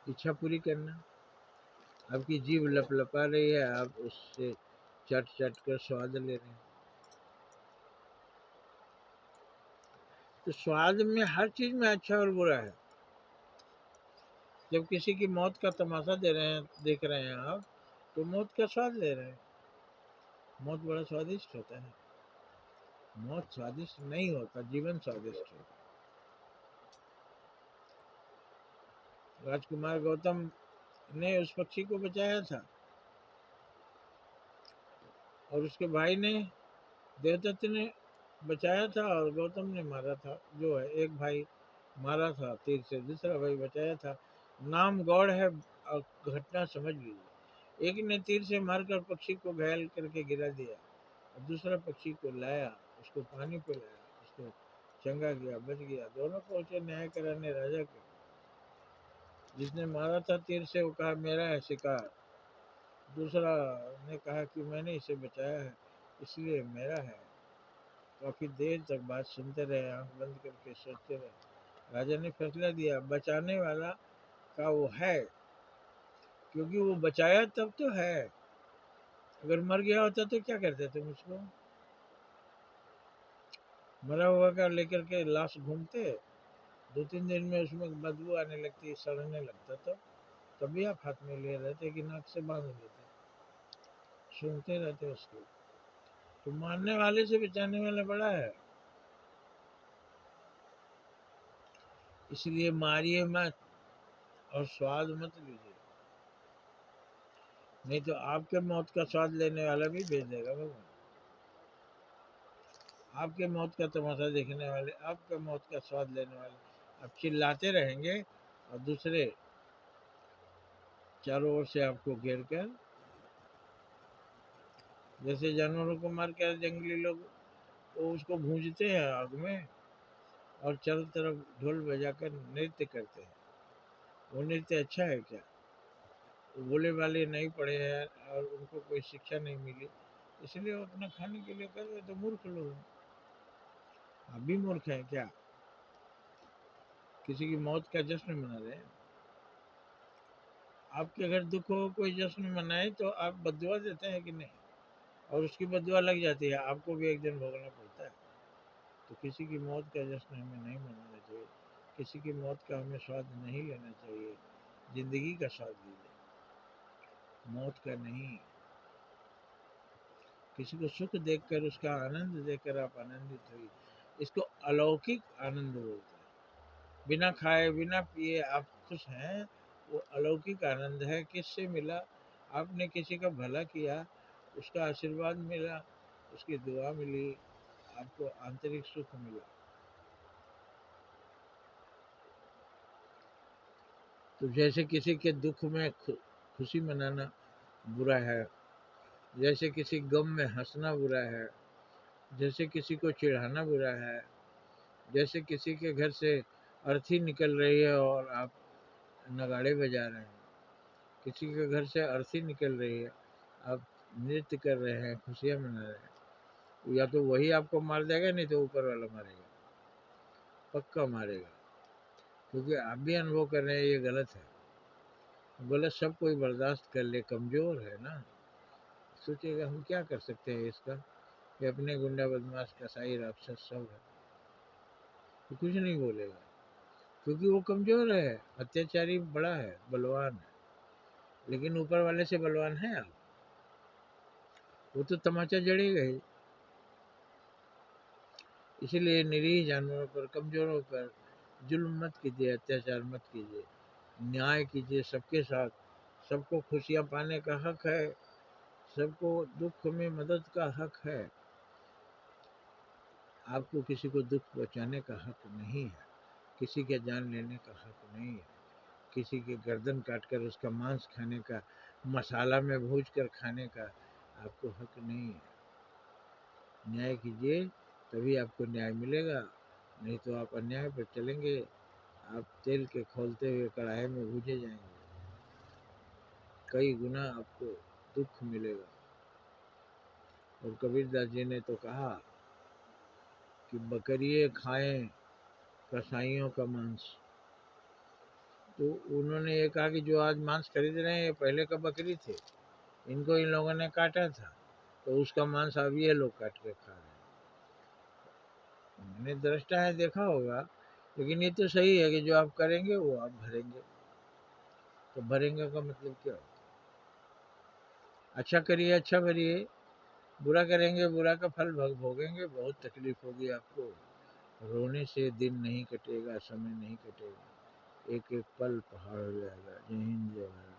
इच्छा पूरी करना। आपकी जीभ लपलपा रही है, आप उससे चट चट कर स्वाद ले रहे हैं। तो स्वाद में हर चीज में अच्छा और बुरा है। जब किसी की मौत का तमाशा देख रहे हैं आप, तो मौत का स्वाद ले रहे हैं। मौत बड़ा स्वादिष्ट होता है। मौत स्वादिष्ट नहीं होता, जीवन स्वादिष्ट होता। राजकुमार गौतम ने उस पक्षी को बचाया था, और उसके भाई ने, देवदत्त ने बचाया था, और गौतम ने मारा था। जो है, एक भाई मारा था तीर से, दूसरा भाई बचाया था। नाम गौड़ है और घटना समझ लीजिए। एक ने तीर से मारकर पक्षी को घायल करके गिरा दिया, और दूसरा पक्षी को लाया, उसको पानी पिलाया, उसको चंगा किया, बच गया। दोनों पहुंचे न्याय कराने राजा के। जिसने मारा था तीर से, वो कहा मेरा है शिकार। दूसरा ने कहा कि मैंने इसे बचाया है, इसलिए मेरा है। काफी देर तक बात सुनते रहे, आंख बंद करके सोचते रहे। राजा ने फैसला दिया, बचाने वाला का वो है, क्योंकि वो बचाया तब तो है। अगर मर गया होता तो क्या करते तुम उसको? मरा हुआ का लेकर के लाश घूमते, 2-3 दिन में उसमें बदबू आने लगती, सड़ने लगता। तभी आप हाथ में लिए रहते कि नाक से बांध लेते, सुनते रहते उसको। तो मारने वाले से बचाने वाला बड़ा है। इसलिए मारिए मत और स्वाद मत लीजिए, नहीं तो आपके मौत का स्वाद लेने वाला भी भेज देगा भगवान। आपके मौत का तमाशा देखने वाले, आपके मौत का स्वाद लेने वाले, आप चिल्लाते रहेंगे, और दूसरे चारों ओर से आपको घेर कर, जैसे जानवरों को मार कर जंगली लोग वो उसको भूंजते हैं आग में, और चारों तरफ ढोल बजाकर नृत्य करते हैं। वो नृत्य अच्छा है क्या? वो बोले वाले नहीं पढ़े हैं और उनको कोई शिक्षा नहीं मिली, इसलिए वो अपना खाने के लिए कर रहे। तो मूर्ख लोग हैं। आप भी मूर्ख हैं क्या? किसी की मौत का जश्न मना रहे हैं। आपके घर दुख हो, कोई जश्न मनाए तो आप बददुआ देते हैं कि नहीं? और उसकी बददुआ लग जाती है, आपको भी एक दिन भोगना पड़ता है। तो किसी की मौत का जश्न हमें नहीं मनाना चाहिए, किसी की मौत का हमें स्वाद नहीं लेना चाहिए। जिंदगी का स्वाद लीजिए, मौत का नहीं। किसी को सुख देखकर, उसका आनंद देखकर आप आनंदित होइए। इसको अलौकिक आनंद बोलते हैं। बिना खाए बिना पिए आप खुश हैं, वो अलौकिक आनंद है। किससे मिला? आपने किसी का भला किया, उसका आशीर्वाद मिला, उसकी दुआ मिली, आपको आंतरिक सुख मिला। तो जैसे किसी के दुख में खुशी मनाना बुरा है, जैसे किसी गम में हंसना बुरा है, जैसे किसी को चिढ़ाना बुरा है, जैसे किसी के घर से अर्थी निकल रही है और आप नगाड़े बजा रहे हैं, किसी के घर से अर्थी निकल रही है, आप नृत्य कर रहे हैं, खुशियाँ मना रहे हैं, या तो वही आपको मार देगा, नहीं तो ऊपर वाला मारेगा, पक्का मारेगा। क्योंकि आप भी अनुभव कर रहे हैं ये गलत है। गलत सब कोई बर्दाश्त कर ले, कमज़ोर है ना। सोचिएगा हम क्या कर सकते हैं इसका, कि अपने गुंडा बदमाश कसाई राक्षस सब है, तो कुछ नहीं बोलेगा, क्योंकि वो कमज़ोर है, अत्याचारी बड़ा है, बलवान है। लेकिन ऊपर वाले से बलवान है आप, वो तो तमाचा जड़ेगा ही। इसीलिए निरीह जानवरों पर, कमज़ोरों पर जुल्म मत कीजिए, अत्याचार मत कीजिए, न्याय कीजिए सबके साथ। सबको खुशियाँ पाने का हक है, सबको दुख में मदद का हक है। आपको किसी को दुख पहुँचाने का हक नहीं है, किसी के जान लेने का हक नहीं है, किसी की गर्दन काट कर उसका मांस खाने का, मसाला में भूज कर खाने का आपको हक नहीं है। न्याय कीजिए, तभी आपको न्याय मिलेगा, नहीं तो आप अन्याय पर चलेंगे, आप तेल के खौलते हुए कढ़ाई में भूजे जाएंगे, कई गुना आपको दुख मिलेगा। और कबीरदास जी ने तो कहा कि बकरिए खाएं कसाईयों का मांस, तो उन्होंने ये कहा कि जो आज मांस खरीद रहे हैं ये पहले का बकरी थे, इनको इन लोगों ने काटा था, तो उसका मांस अब ये लोग काट के खा रहे हैं। मैंने दृष्टा है देखा होगा, लेकिन ये तो सही है कि जो आप करेंगे वो आप भरेंगे। तो भरेंगे का मतलब क्या होता है? अच्छा करिए अच्छा भरिए, बुरा करेंगे बुरा का फल भोगेंगे, बहुत तकलीफ होगी आपको। रोने से दिन नहीं कटेगा, समय नहीं कटेगा, एक एक पल पहाड़ हो जाएगा। जय हिंद जय भारत।